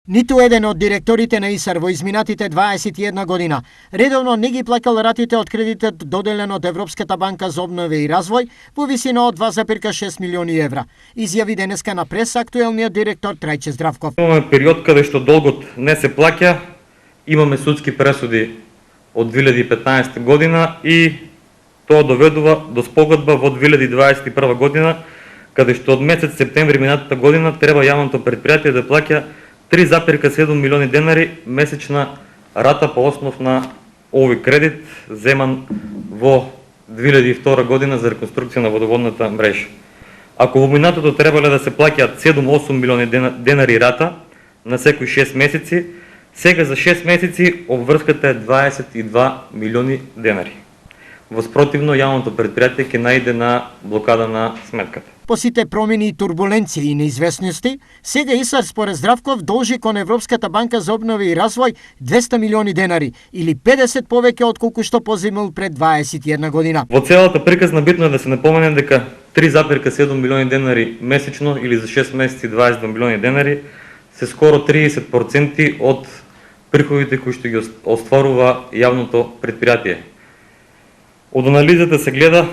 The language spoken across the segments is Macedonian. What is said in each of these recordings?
Ниту еден од директорите на ИСАР во изминатите 21 година редовно не ги плакал ратите од кредитот доделен од Европската банка за обнова и развој во висина од 2,6 милиони евра, изјави денеска на прес актуелниот директор Трајче Здравков. Имаме период каде што долгот не се плаќа, имаме судски пресуди од 2015 година и тоа доведува до спогодба во 2021 година, каде што од месец септември минатата година треба јавното предпријатие да плаќа 3,7 милиони денари месечна рата по основ на овој кредит земан во 2002 година за реконструкција на водоводната мрежа. Ако во минатото требале да се плаќаат 7-8 милиони денари рата на секои 6 месеци, сега за 6 месеци обврската е 22 милиони денари. Воспротивно, јавното предпријатие ќе најде на блокада на сметката. По сите промени, турбуленции и неизвестности, сега ИСАР според Здравков должи кон Европската банка за обнова и развој 200 милиони денари или 50 повеќе од колку што поземил пред 21 година. Во целата приказна битно е да се напомене дека 3,7 милиони денари месечно или за 6 месеци 22 милиони денари се скоро 30% од приходите кои што ги остварува јавното предпријатие. Од анализата се гледа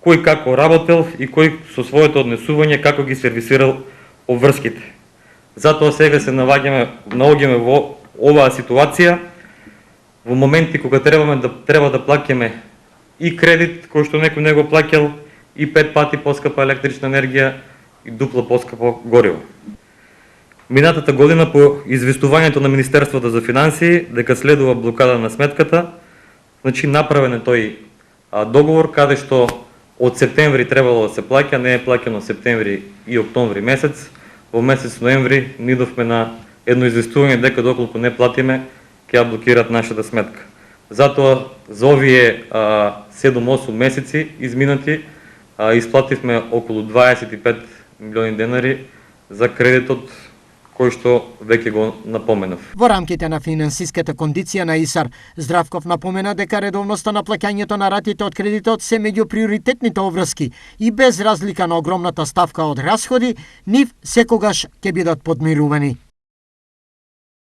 кој како работел и кој со своето однесување како ги сервисирал обврските. Затоа сега се наоѓаме во оваа ситуација во моменти кога треба да плаќаме и кредит кој што некој не го плаќал и 5 пати поскапа електрична енергија и дупло поскапо гориво. Минатата година по известувањето на Министерството за финансии дека следува блокада на сметката, значи направен е тој договор каде што од септември требало да се плаќа, не е плаќано септември и октомври месец. Во месец ноември нидовме на едно известување дека доколку не платиме, ќе ја блокираат нашата сметка. Затоа за овие 7-8 месеци изминати исплативме околу 25 милиони денари за кредитот кој што веќе го напоменав. Во рамките на финансиската кондиција на ИСАР, Здравков напомена дека редовноста на плаќањето на ратите од кредитот се меѓу приоритетните обврски и без разлика на огромната ставка од расходи, нив секогаш ќе бидат подмирувани.